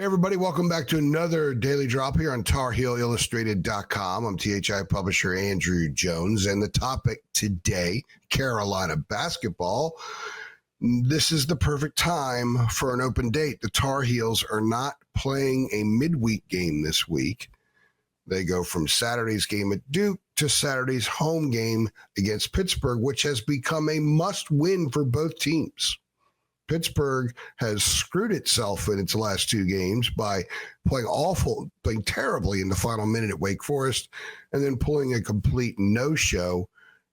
Hey, everybody, welcome back to another Daily Drop here on TarHeelIllustrated.com. I'm THI publisher Andrew Jones, and the topic today, Carolina basketball. This is the perfect time for an open date. The Tar Heels are not playing a midweek game this week. They go from Saturday's game at Duke to Saturday's home game against Pittsburgh, which has become a must-win for both teams. Pittsburgh has screwed itself in its last two games by playing terribly in the final minute at Wake Forest, and then pulling a complete no-show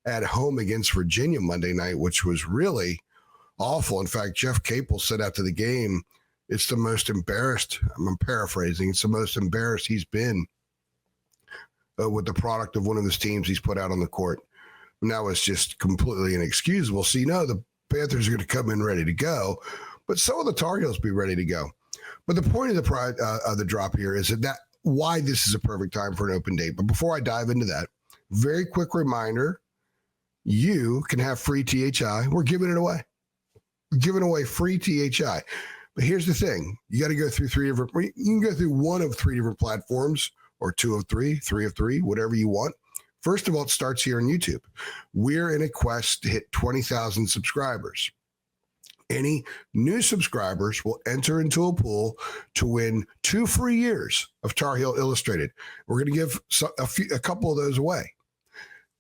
at home against Virginia Monday night, which was really awful. In fact, Jeff Capel said after the game, it's the most embarrassed, I'm paraphrasing, it's the most embarrassed he's been with the product of one of his teams he's put out on the court. And that was just completely inexcusable. So, the Panthers are going to come in ready to go, but so will the Tar Heels be ready to go. But the point of the drop here is that why this is a perfect time for an open date. But before I dive into that, very quick reminder, you can have free THI. We're giving it away. We're giving away free THI. But here's the thing. You got to go through you can go through one of three different platforms, or two of three of three, whatever you want. First of all, it starts here on YouTube. We're in a quest to hit 20,000 subscribers. Any new subscribers will enter into a pool to win 2 free years of Tar Heel Illustrated. We're going to give a couple of those away.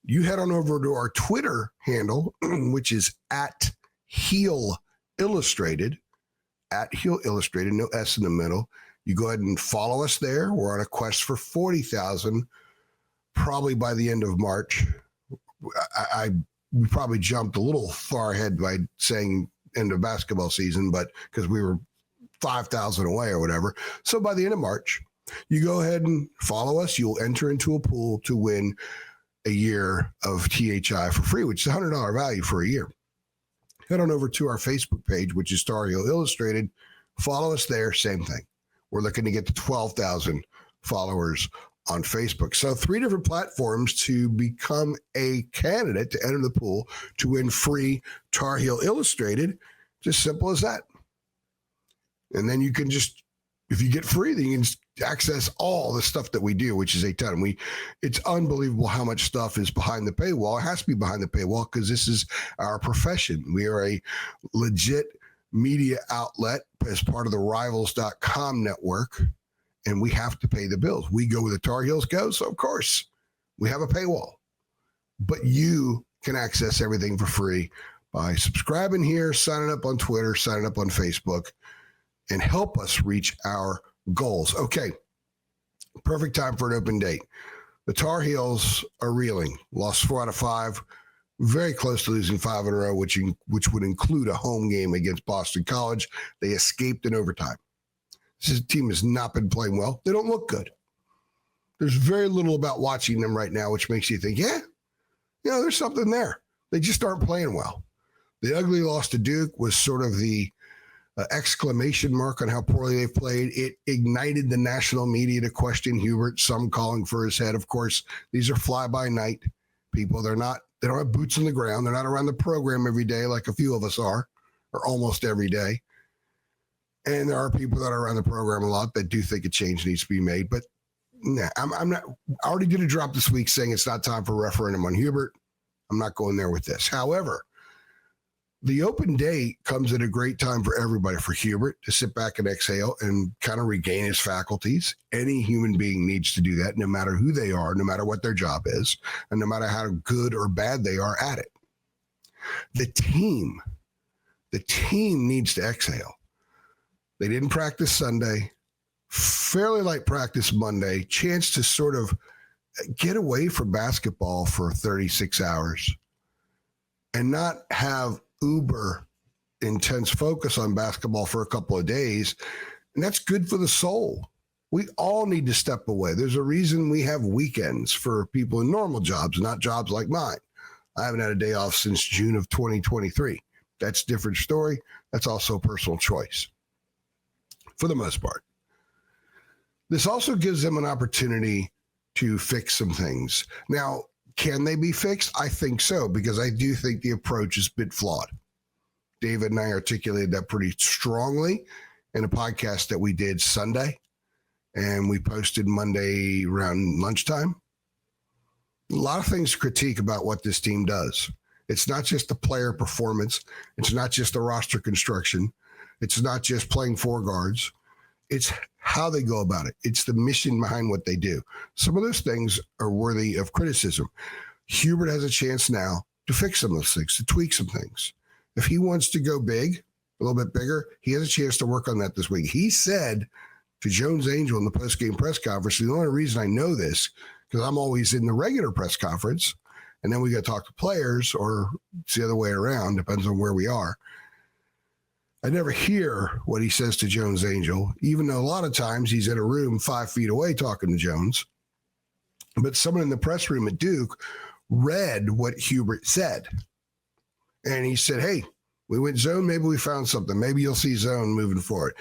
You head on over to our Twitter handle, which is at Heel Illustrated, no S in the middle. You go ahead and follow us there. We're on a quest for 40,000. Probably by the end of March. We probably jumped a little far ahead by saying end of basketball season, but because we were 5,000 away or whatever. So by the end of March, you go ahead and follow us. You'll enter into a pool to win a year of THI for free, which is $100 value for a year. Head on over to our Facebook page, which is Tar Heel Illustrated. Follow us there, same thing. We're looking to get to 12,000 followers on Facebook. So 3 different platforms to become a candidate to enter the pool to win free Tar Heel Illustrated. Just simple as that. And then you can just, if you get free, then you can access all the stuff that we do, which is a ton. It's unbelievable how much stuff is behind the paywall. It has to be behind the paywall because this is our profession. We are a legit media outlet as part of the Rivals.com network. And we have to pay the bills. We go where the Tar Heels go, so of course we have a paywall. But you can access everything for free by subscribing here, signing up on Twitter, signing up on Facebook, and help us reach our goals. Okay, perfect time for an open date. The Tar Heels are reeling. Lost 4 out of 5, very close to losing 5 in a row, which would include a home game against Boston College. They escaped in overtime. This team has not been playing well. They don't look good. There's very little about watching them right now, which makes you think, there's something there. They just aren't playing well. The ugly loss to Duke was sort of the exclamation mark on how poorly they've played. It ignited the national media to question Hubert, some calling for his head. Of course, these are fly-by-night people. They don't have boots on the ground. They're not around the program every day like a few of us are, or almost every day. And there are people that are around the program a lot that do think a change needs to be made. But I'm not. I already did a drop this week saying it's not time for a referendum on Hubert. I'm not going there with this. However, the open date comes at a great time for everybody, for Hubert to sit back and exhale and kind of regain his faculties. Any human being needs to do that, no matter who they are, no matter what their job is, and no matter how good or bad they are at it. The team needs to exhale. They didn't practice Sunday, fairly light practice Monday, chance to sort of get away from basketball for 36 hours and not have uber intense focus on basketball for a couple of days. And that's good for the soul. We all need to step away. There's a reason we have weekends for people in normal jobs, not jobs like mine. I haven't had a day off since June of 2023. That's a different story. That's also a personal choice. For the most part. This also gives them an opportunity to fix some things. Now, can they be fixed? I think so, because I do think the approach is a bit flawed. David and I articulated that pretty strongly in a podcast that we did Sunday, and we posted Monday around lunchtime. A lot of things to critique about what this team does. It's not just the player performance. It's not just the roster construction. It's not just playing four guards. It's how they go about it. It's the mission behind what they do. Some of those things are worthy of criticism. Hubert has a chance now to fix some of those things, to tweak some things. If he wants to go big, a little bit bigger, he has a chance to work on that this week. He said to Jones Angell in the post-game press conference, the only reason I know this, because I'm always in the regular press conference, and then we got to talk to players, or it's the other way around, depends on where we are. I never hear what he says to Jones Angell, even though a lot of times he's in a room 5 feet away talking to Jones. But someone in the press room at Duke read what Hubert said. And he said, hey, we went zone, maybe we found something. Maybe you'll see zone moving forward.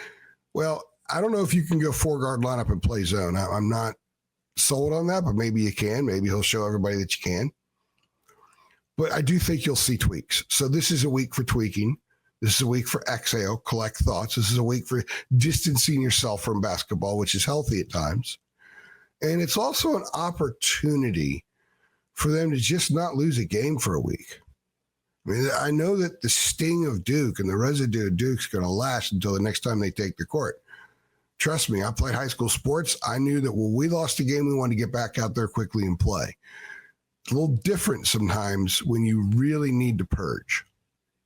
Well, I don't know if you can go four-guard lineup and play zone. I'm not sold on that, but maybe you can. Maybe he'll show everybody that you can. But I do think you'll see tweaks. So this is a week for tweaking. This is a week for exhale, collect thoughts. This is a week for distancing yourself from basketball, which is healthy at times. And it's also an opportunity for them to just not lose a game for a week. I mean, I know that the sting of Duke and the residue of Duke's going to last until the next time they take the court. Trust me, I played high school sports. I knew that when we lost a game, we wanted to get back out there quickly and play. It's a little different sometimes when you really need to purge.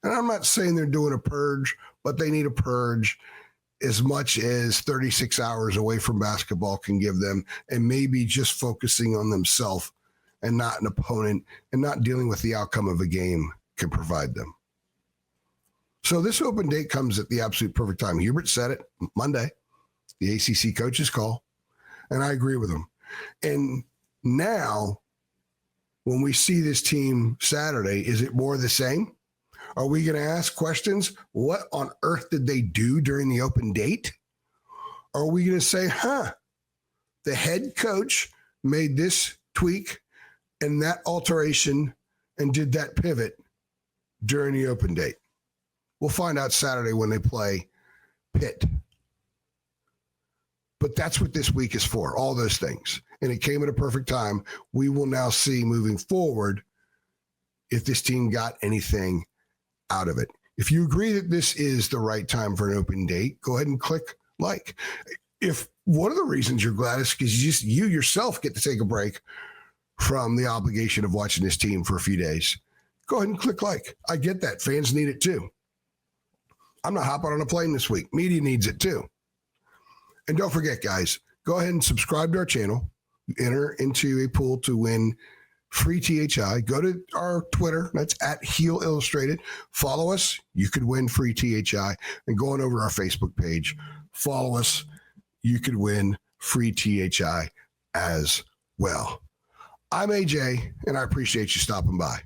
And I'm not saying they're doing a purge, but they need a purge as much as 36 hours away from basketball can give them, and maybe just focusing on themselves and not an opponent and not dealing with the outcome of a game can provide them. So this open date comes at the absolute perfect time. Hubert said it Monday, the ACC coaches call, and I agree with him. And now when we see this team Saturday, is it more the same? Are we going to ask questions? What on earth did they do during the open date? Or are we going to say, the head coach made this tweak and that alteration and did that pivot during the open date? We'll find out Saturday when they play Pitt. But that's what this week is for, all those things. And it came at a perfect time. We will now see moving forward if this team got anything out of it. If you agree that this is the right time for an open date, go ahead and click like. If one of the reasons you're glad is because you yourself get to take a break from the obligation of watching this team for a few days, go ahead and click like. I get that. Fans need it too. I'm not hopping on a plane this week. Media needs it too. And don't forget, guys, go ahead and subscribe to our channel. Enter into a pool to win free THI. Go to our Twitter. That's at Heel Illustrated. Follow us. You could win free THI. And go on over to our Facebook page. Follow us. You could win free THI as well. I'm AJ, and I appreciate you stopping by.